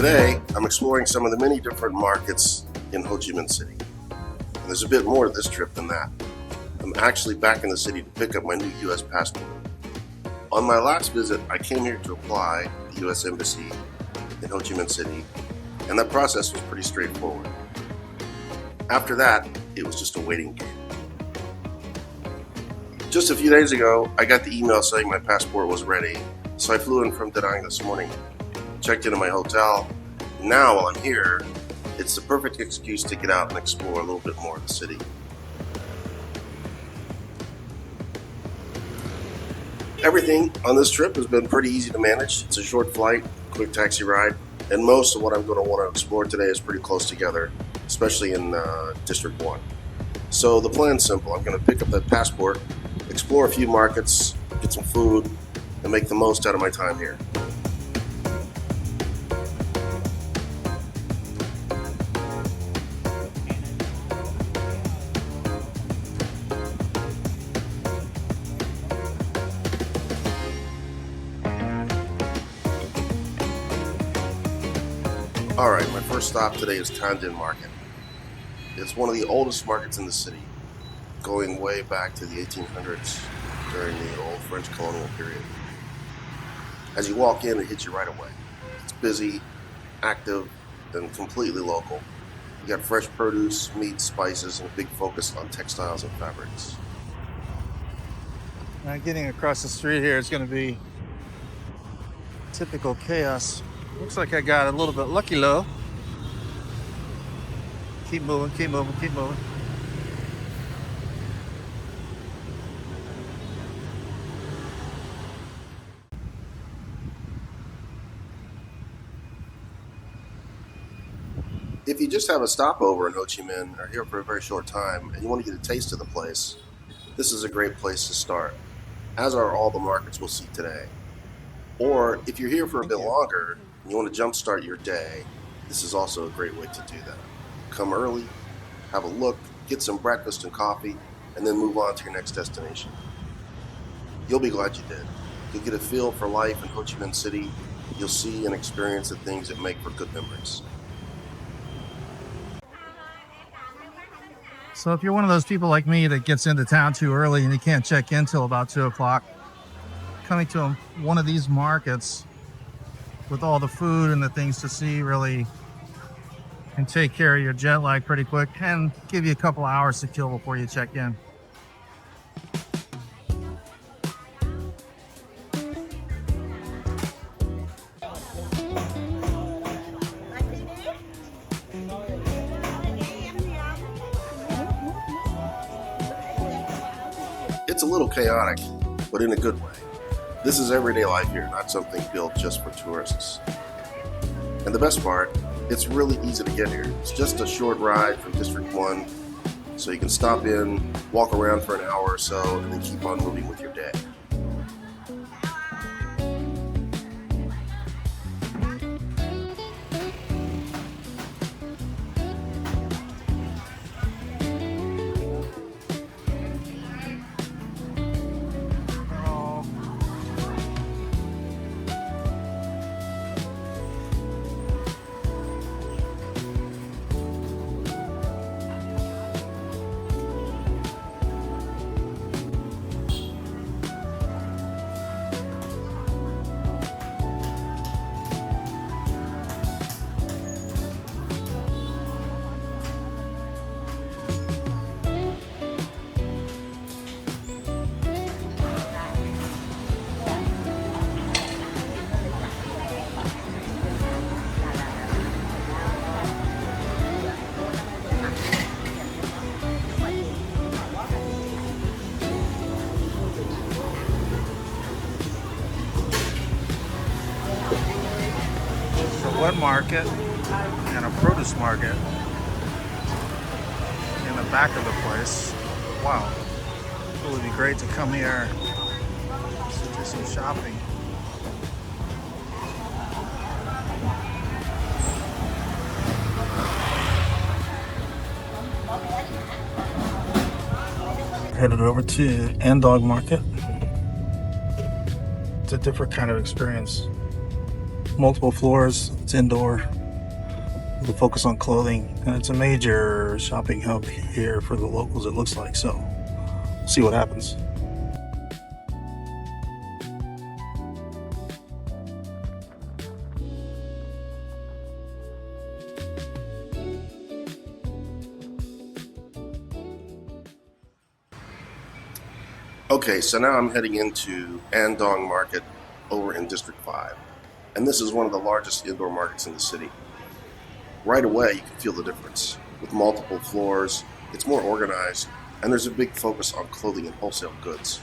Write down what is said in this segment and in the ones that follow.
Today, I'm exploring some of the many different markets in Ho Chi Minh City. And there's a bit more to this trip than that. I'm actually back in the city to pick up my new U.S. passport. On my last visit, I came here to apply at the U.S. Embassy in Ho Chi Minh City, and that process was pretty straightforward. After that, it was just a waiting game. Just a few days ago, I got the email saying my passport was ready, so I flew in from Da Nang this morning, checked into my hotel. Now, while I'm here, it's the perfect excuse to get out and explore a little bit more of the city. Everything on this trip has been pretty easy to manage. It's a short flight, quick taxi ride, and most of what I'm going to want to explore today is pretty close together, especially in District 1. So the plan's simple. I'm going to pick up that passport, explore a few markets, get some food, and make the most out of my time here. Alright, my first stop today is Dinh Market. It's one of the oldest markets in the city, going way back to the 1800s during the old French colonial period. As you walk in, it hits you right away. It's busy, active, and completely local. You got fresh produce, meat, spices, and a big focus on textiles and fabrics. Now getting across the street here is going to be typical chaos. Looks like I got a little bit lucky low. Keep moving, keep moving, keep moving. If you just have a stopover in Ho Chi Minh or here for a very short time and you want to get a taste of the place, this is a great place to start, as are all the markets we'll see today. Or if you're here for a bit longer and you want to jumpstart your day, this is also a great way to do that. Come early, have a look, get some breakfast and coffee, and then move on to your next destination. You'll be glad you did. You'll get a feel for life in Ho Chi Minh City. You'll see and experience the things that make for good memories. So if you're one of those people like me that gets into town too early and you can't check in till about 2 o'clock, coming to one of these markets with all the food and the things to see really can take care of your jet lag pretty quick and give you a couple hours to kill before you check in. It's a little chaotic, but in a good way. This is everyday life here, not something built just for tourists. And the best part, it's really easy to get here. It's just a short ride from District 1, so you can stop in, walk around for an hour or so, and then keep on moving with your day. Wet market and a produce market in the back of the place. Wow, it would be great to come here to do some shopping. Headed over to Dog Market. It's a different kind of experience. multiple floors. It's indoor with a focus on clothing, and it's a major shopping hub here for the locals, it looks like. So we'll see what happens. Okay, so now I'm heading into Andong Market over in District 5. And this is one of the largest indoor markets in the city. Right away, you can feel the difference. With multiple floors, it's more organized, and there's a big focus on clothing and wholesale goods.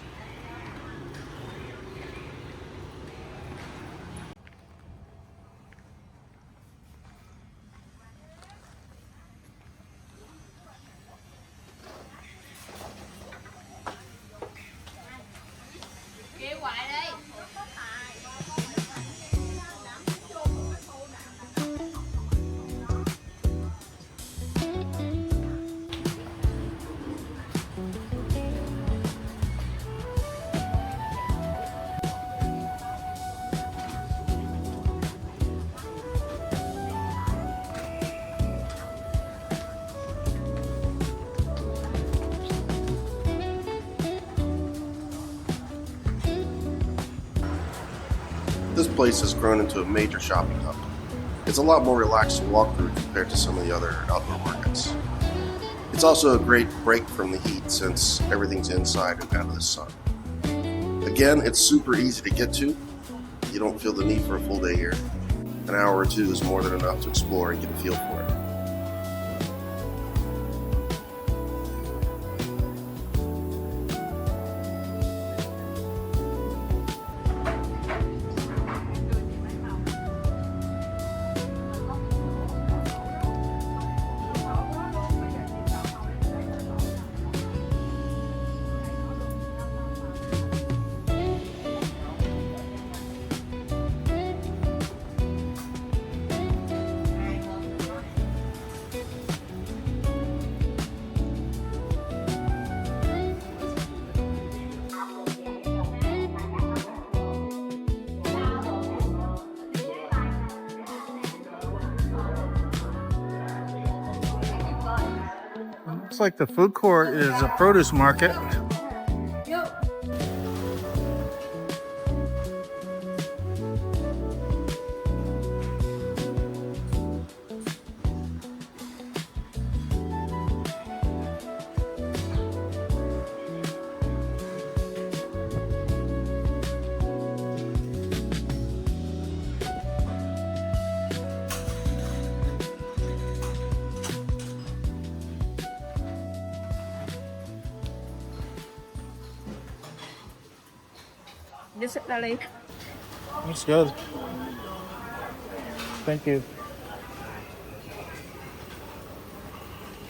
This place has grown into a major shopping hub. It's a lot more relaxed to walk through compared to some of the other outdoor markets. It's also a great break from the heat since everything's inside and out of the sun. Again, it's super easy to get to. You don't feel the need for a full day here. An hour or two is more than enough to explore and get a feel for it. Looks like the food court is a produce market. That's good. Thank you.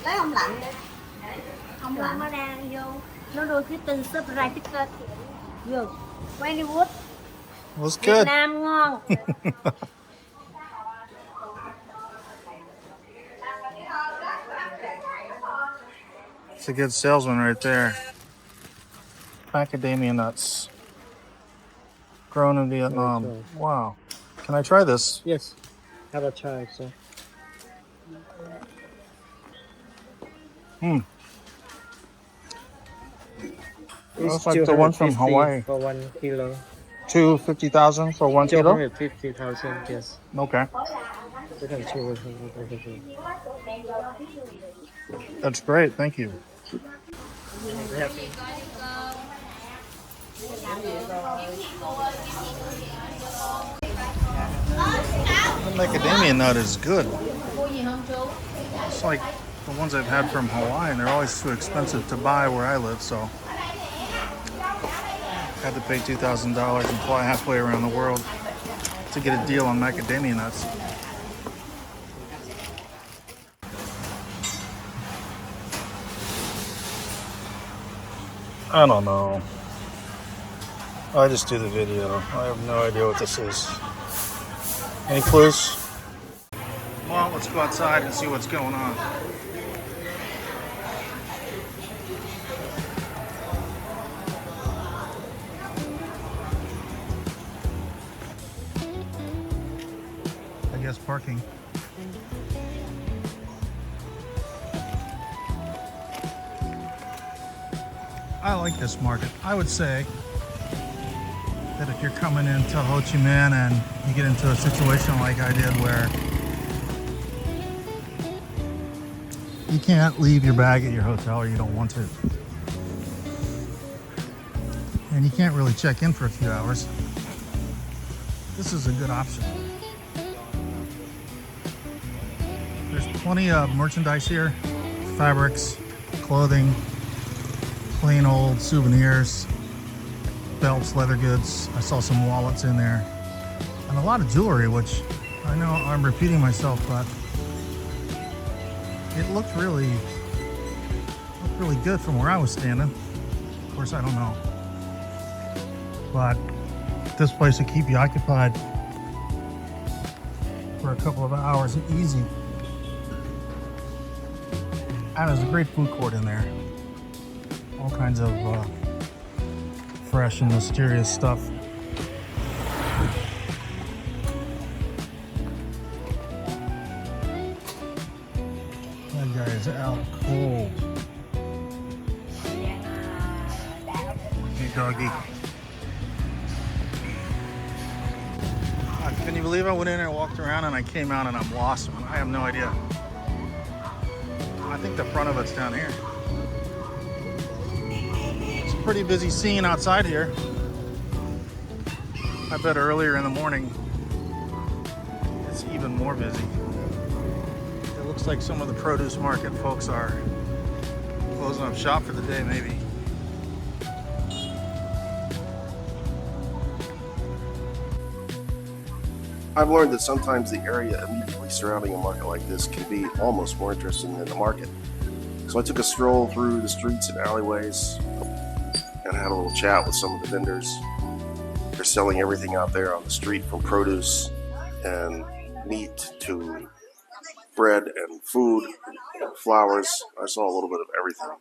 Lấy không lạnh đi. Không lạnh nó đang vô. Nó đưa cái tinh súp ra cái kết. Vô. Hollywood. That's Việt good. Nam ngon. It's a good salesman right there. Macadamia nuts. Grown in Vietnam. Wow. Can I try this? Yes, have a try, sir. Looks like the one from Hawaii. For 1 kilo. 250,000 for 1 kilo? 250,000, yes. Okay. You can choose. That's great. Thank you. The macadamia nut is good. It's like the ones I've had from Hawaii, and they're always too expensive to buy where I live, so had to pay $2,000 and fly halfway around the world to get a deal on macadamia nuts. I don't know. I just do the video. I have no idea what this is. Any clues? Well, let's go outside and see what's going on. guess, parking. I like this market. I would say that if you're coming into Ho Chi Minh and you get into a situation like I did where you can't leave your bag at your hotel or you don't want to, and you can't really check in for a few hours, this is a good option. There's plenty of merchandise here, fabrics, clothing, plain old souvenirs, belts, leather goods. I saw some wallets in there, and a lot of jewelry, which I know I'm repeating myself, but it looked really good from where I was standing. Of course, I don't know, but this place will keep you occupied for a couple of hours easy. And there's a great food court in there. All kinds of fresh and mysterious stuff. That guy is out cold. Hey, doggy. Can you believe I went in and walked around and I came out and I'm lost? I have no idea. I think the front of it's down here. It's a pretty busy scene outside here. I bet earlier in the morning it's even more busy. It looks like some of the produce market folks are closing up shop for the day, maybe. I've learned that sometimes the area immediately surrounding a market like this can be almost more interesting than the market. So I took a stroll through the streets and alleyways and had a little chat with some of the vendors. They're selling everything out there on the street, from produce and meat to bread and food and flowers. I saw a little bit of everything.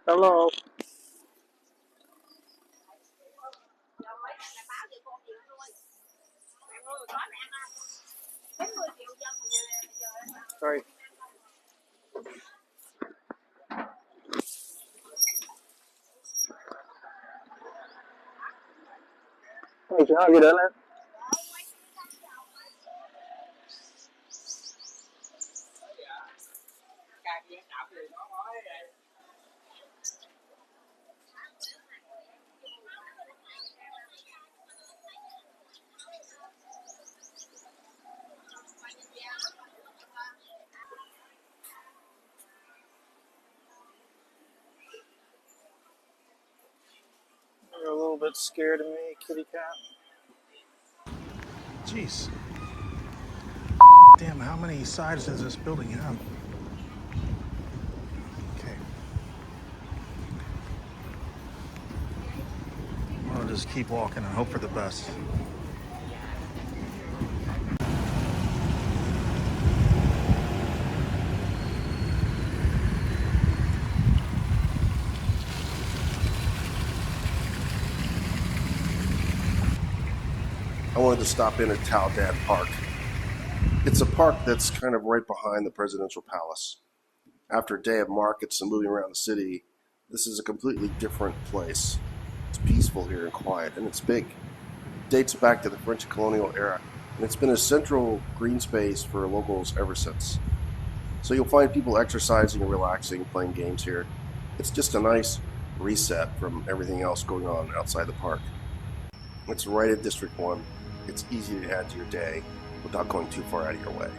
Hello. Sorry. Hey, chị Hoa gì đến lên? You're a little bit scared of me, kitty cat. Jeez. Damn, how many sides does this building have? Okay. I'll just keep walking and hope for the best. I wanted to stop in at Tao Dan Park. It's a park that's kind of right behind the presidential palace. After a day of markets and moving around the city, this is a completely different place. It's peaceful here and quiet, and it's big. It dates back to the French colonial era, and it's been a central green space for locals ever since. So you'll find people exercising and relaxing, playing games here. It's just a nice reset from everything else going on outside the park. It's right at District 1. It's easy to add to your day without going too far out of your way.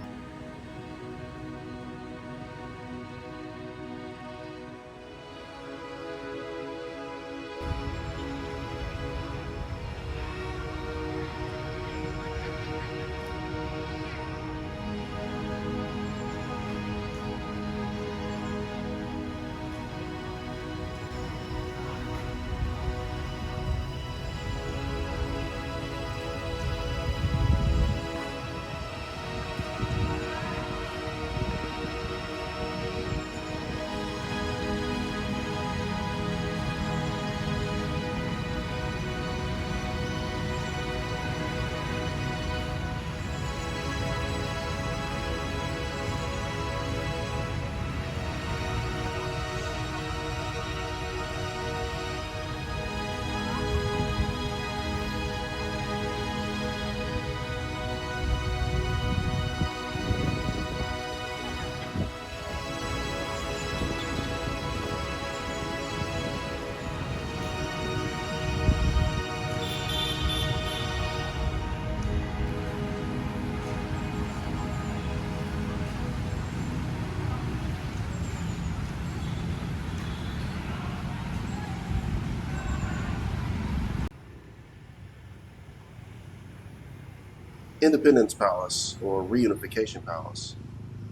Independence Palace, or Reunification Palace,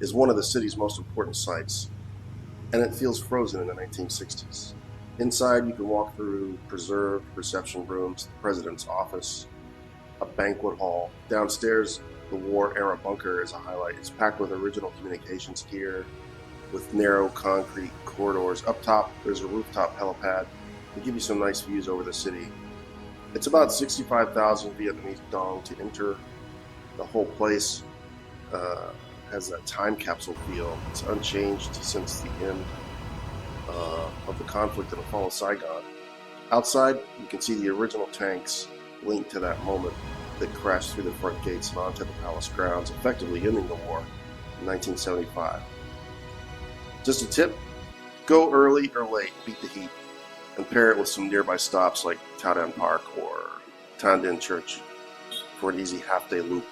is one of the city's most important sites, and it feels frozen in the 1960s. Inside, you can walk through preserved reception rooms, the president's office, a banquet hall. Downstairs, the war-era bunker is a highlight. It's packed with original communications gear, with narrow concrete corridors. Up top, there's a rooftop helipad to give you some nice views over the city. It's about 65,000 Vietnamese dong to enter. The whole place has that time capsule feel. It's unchanged since the end of the conflict in the fall of Saigon. Outside, you can see the original tanks linked to that moment that crashed through the front gates and onto the palace grounds, effectively ending the war in 1975. Just a tip, go early or late, beat the heat, and pair it with some nearby stops like Ta Dan Park or Tan Din Church for an easy half-day loop.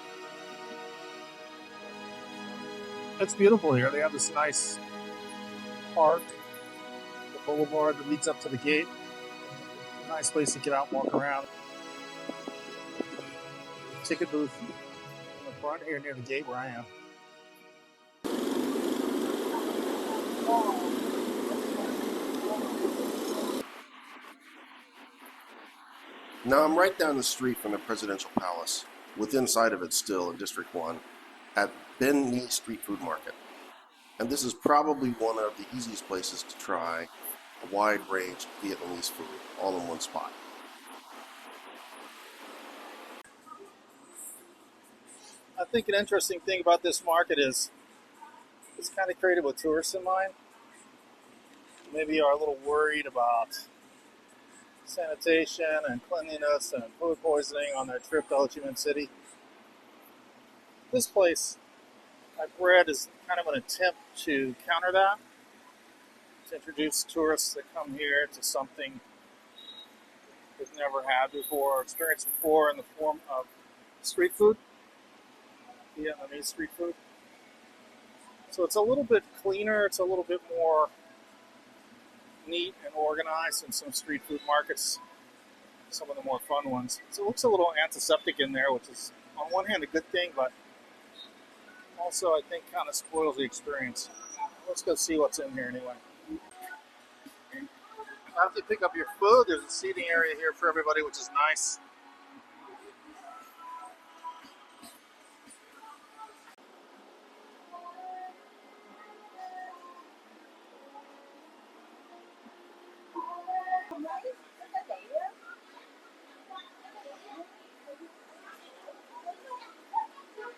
It's beautiful here. They have this nice park, the boulevard that leads up to the gate. Nice place to get out and walk around. Ticket booth in the front here near the gate where I am. Now I'm right down the street from the presidential palace, with inside of it still in District 1, at Ben Nye Street Food Market. And this is probably one of the easiest places to try a wide range of Vietnamese food all in one spot. I think an interesting thing about this market is it's kind of created with tourists in mind. Maybe are a little worried about sanitation and cleanliness and food poisoning on their trip to Ho Chi Minh City. This place, I've read, is kind of an attempt to counter that, to introduce tourists that come here to something they've never had before or experienced before in the form of street food, Vietnamese street food. So it's a little bit cleaner, it's a little bit more neat and organized than some street food markets, some of the more fun ones. So it looks a little antiseptic in there, which is on one hand a good thing, but also I think kind of spoils the experience. Let's go see what's in here anyway. After you pick up your food, there's a seating area here for everybody, which is nice.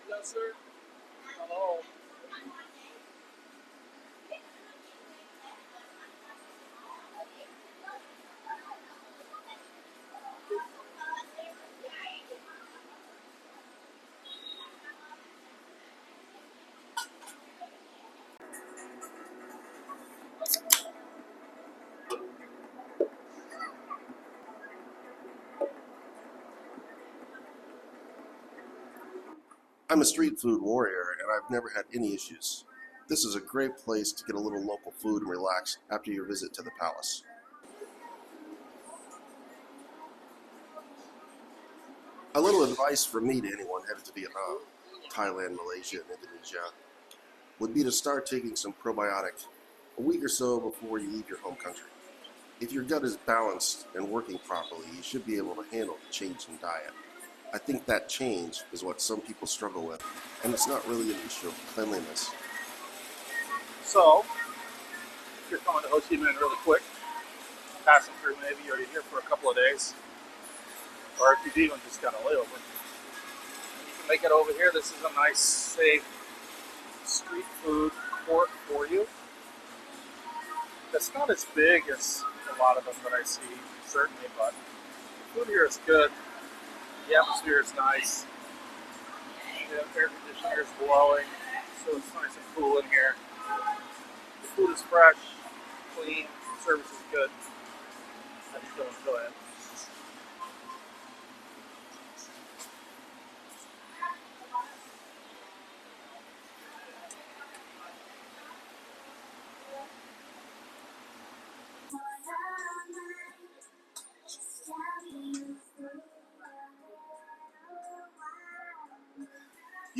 Yes, sir. Hello. I'm a street food warrior and I've never had any issues. This is a great place to get a little local food and relax after your visit to the palace. A little advice from me to anyone headed to Vietnam, Thailand, Malaysia, and Indonesia would be to start taking some probiotic a week or so before you leave your home country. If your gut is balanced and working properly, you should be able to handle the change in diet. I think that change is what some people struggle with, and it's not really an issue of cleanliness. So, if you're coming to Ho Chi Minh really quick, passing through maybe, or you're here for a couple of days, or if you've even just got a layover, you can make it over here. This is a nice, safe street food court for you. It's not as big as a lot of them that I see, certainly, but the food here is good. The atmosphere is nice. The air conditioner is blowing, so it's nice and cool in here. The food is fresh, clean, the service is good. I still enjoy it.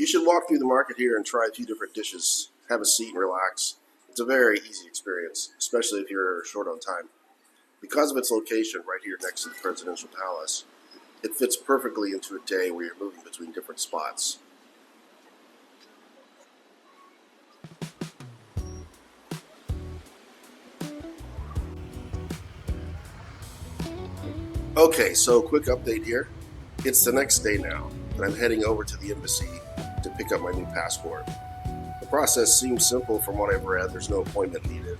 You should walk through the market here and try a few different dishes. Have a seat and relax. It's a very easy experience, especially if you're short on time. Because of its location right here next to the presidential palace, it fits perfectly into a day where you're moving between different spots. Okay, so quick update here. It's the next day now, and I'm heading over to the embassy to pick up my new passport. The process seems simple from what I've read. There's no appointment needed.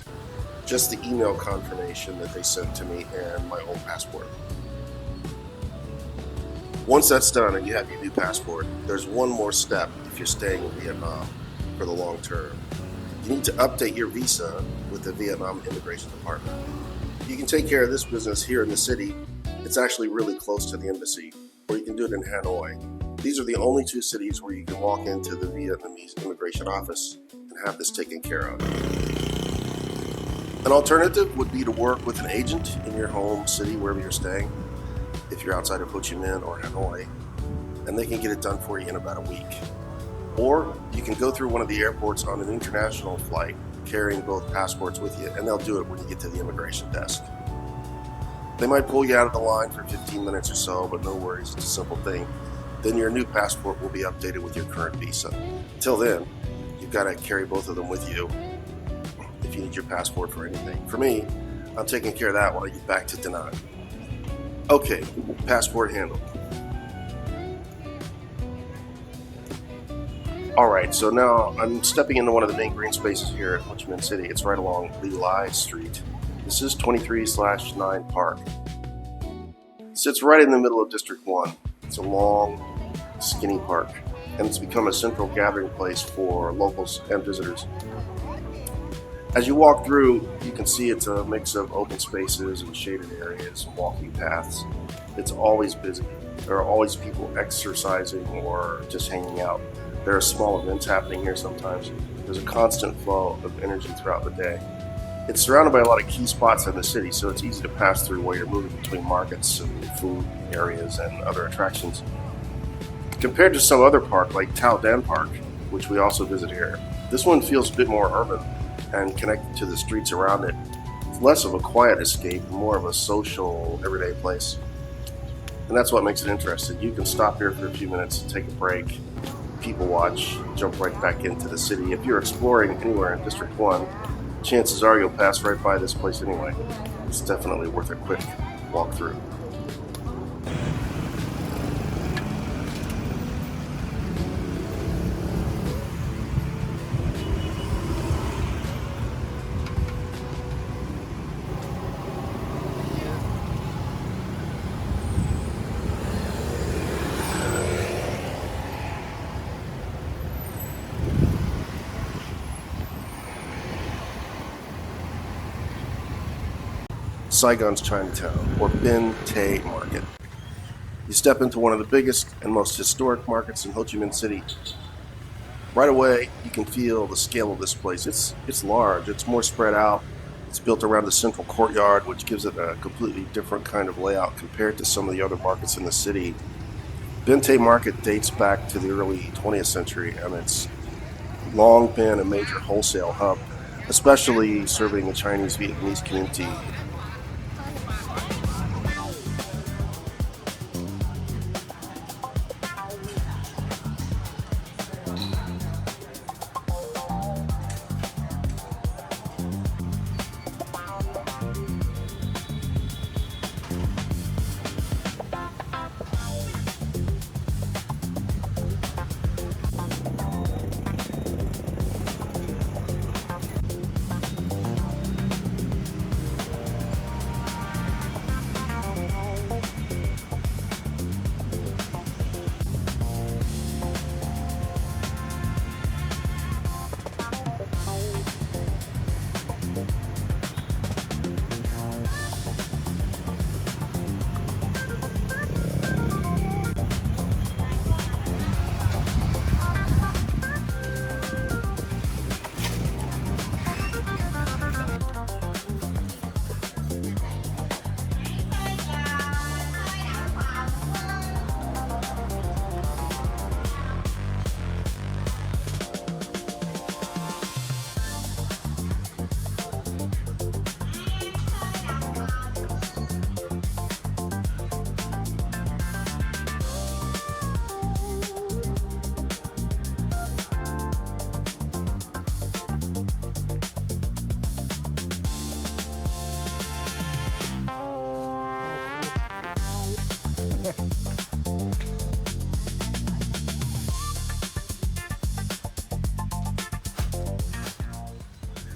Just the email confirmation that they sent to me and my old passport. Once that's done and you have your new passport, there's one more step if you're staying in Vietnam for the long term. You need to update your visa with the Vietnam Immigration Department. You can take care of this business here in the city. It's actually really close to the embassy, or you can do it in Hanoi. These are the only two cities where you can walk into the Vietnamese immigration office and have this taken care of. An alternative would be to work with an agent in your home city, wherever you're staying, if you're outside of Ho Chi Minh or Hanoi, and they can get it done for you in about a week. Or you can go through one of the airports on an international flight, carrying both passports with you, and they'll do it when you get to the immigration desk. They might pull you out of the line for 15 minutes or so, but no worries, it's a simple thing. Then your new passport will be updated with your current visa. Until then, you've got to carry both of them with you if you need your passport for anything. For me, I'm taking care of that when I get back to Da Nang. Okay, passport handled. Alright, so now I'm stepping into one of the main green spaces here at Ho Chi Minh City. It's right along Lee Lai Street. This is 23/9 Park. It sits right in the middle of District 1. It's a long, skinny park, and it's become a central gathering place for locals and visitors. As you walk through, you can see it's a mix of open spaces and shaded areas and walking paths. It's always busy. There are always people exercising or just hanging out. There are small events happening here sometimes. There's a constant flow of energy throughout the day. It's surrounded by a lot of key spots in the city, so it's easy to pass through while you're moving between markets and food areas and other attractions. Compared to some other park like Tao Dan Park, which we also visit here, this one feels a bit more urban and connected to the streets around it. It's less of a quiet escape, more of a social, everyday place. And that's what makes it interesting. You can stop here for a few minutes, take a break, people watch, jump right back into the city. If you're exploring anywhere in District 1, chances are you'll pass right by this place anyway. It's definitely worth a quick walk through. Saigon's Chinatown, or Bin Tay Market. You step into one of the biggest and most historic markets in Ho Chi Minh City. Right away, you can feel the scale of this place. It's large, it's more spread out. It's built around the central courtyard, which gives it a completely different kind of layout compared to some of the other markets in the city. Bin Tay Market dates back to the early 20th century, and it's long been a major wholesale hub, especially serving the Chinese Vietnamese community.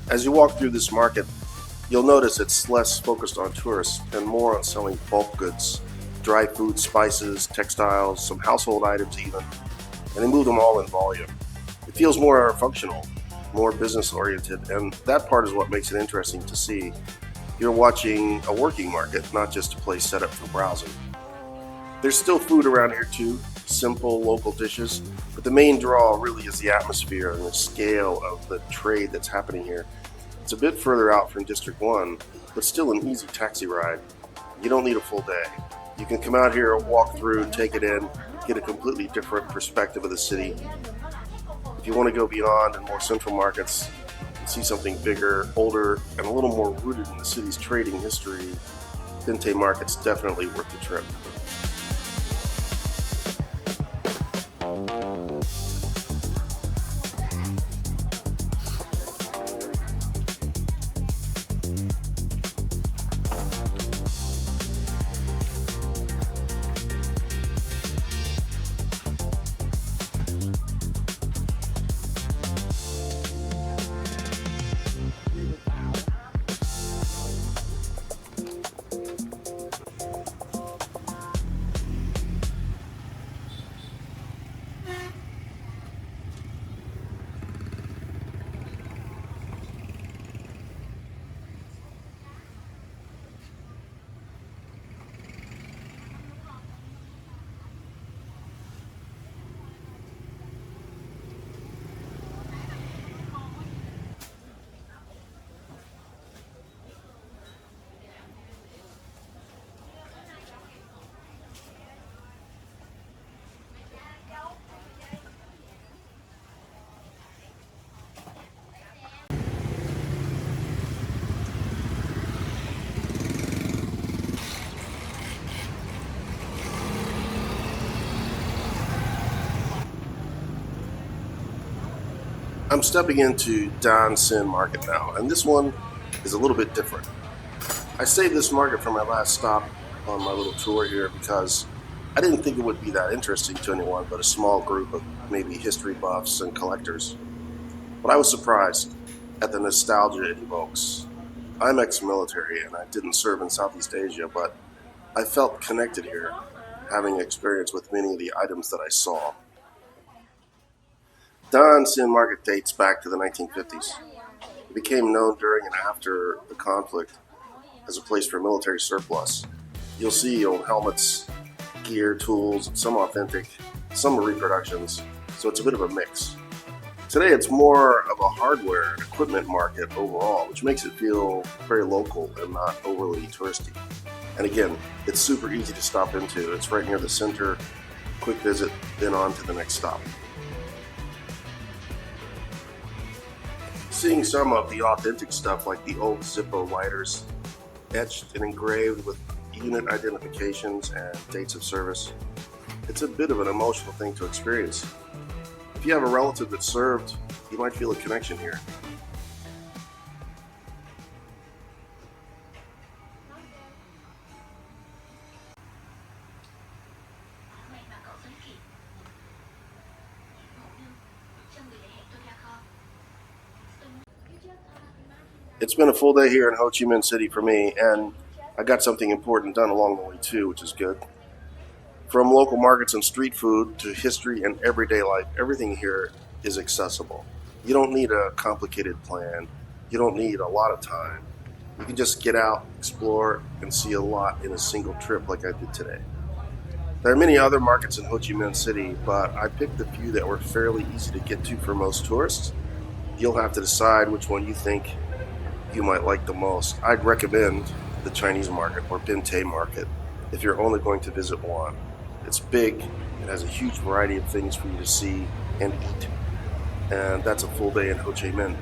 As you walk through this market, you'll notice it's less focused on tourists and more on selling bulk goods, dry food, spices, textiles, some household items even, and they move them all in volume. It feels more functional, more business oriented, and that part is what makes it interesting to see. You're watching a working market, not just a place set up for browsing. There's still food around here too, simple local dishes, but the main draw really is the atmosphere and the scale of the trade that's happening here. It's a bit further out from District 1, but still an easy taxi ride. You don't need a full day. You can come out here, walk through, take it in, get a completely different perspective of the city. If you want to go beyond and more central markets, and see something bigger, older, and a little more rooted in the city's trading history, Binte Market's definitely worth the trip. I'm stepping into Dinh Market now, and this one is a little bit different. I saved this market for my last stop on my little tour here because I didn't think it would be that interesting to anyone but a small group of maybe history buffs and collectors. But I was surprised at the nostalgia it evokes. I'm ex-military and I didn't serve in Southeast Asia, but I felt connected here, having experience with many of the items that I saw. Dinh Market dates back to the 1950s. It became known during and after the conflict as a place for military surplus. You'll see old helmets, gear, tools, some authentic, some reproductions, so it's a bit of a mix. Today it's more of a hardware and equipment market overall, which makes it feel very local and not overly touristy. And again, it's super easy to stop into. It's right near the center, quick visit, then on to the next stop. Seeing some of the authentic stuff like the old Zippo lighters, etched and engraved with unit identifications and dates of service, it's a bit of an emotional thing to experience. If you have a relative that served, you might feel a connection here. It's been a full day here in Ho Chi Minh City for me, and I got something important done along the way too, which is good. From local markets and street food to history and everyday life, everything here is accessible. You don't need a complicated plan. You don't need a lot of time. You can just get out, explore, and see a lot in a single trip like I did today. There are many other markets in Ho Chi Minh City, but I picked a few that were fairly easy to get to for most tourists. You'll have to decide which one you think you might like the most. I'd recommend the Chinese market or Binte Market if you're only going to visit one. It's big, it has a huge variety of things for you to see and eat, and that's a full day in Ho Chi Minh.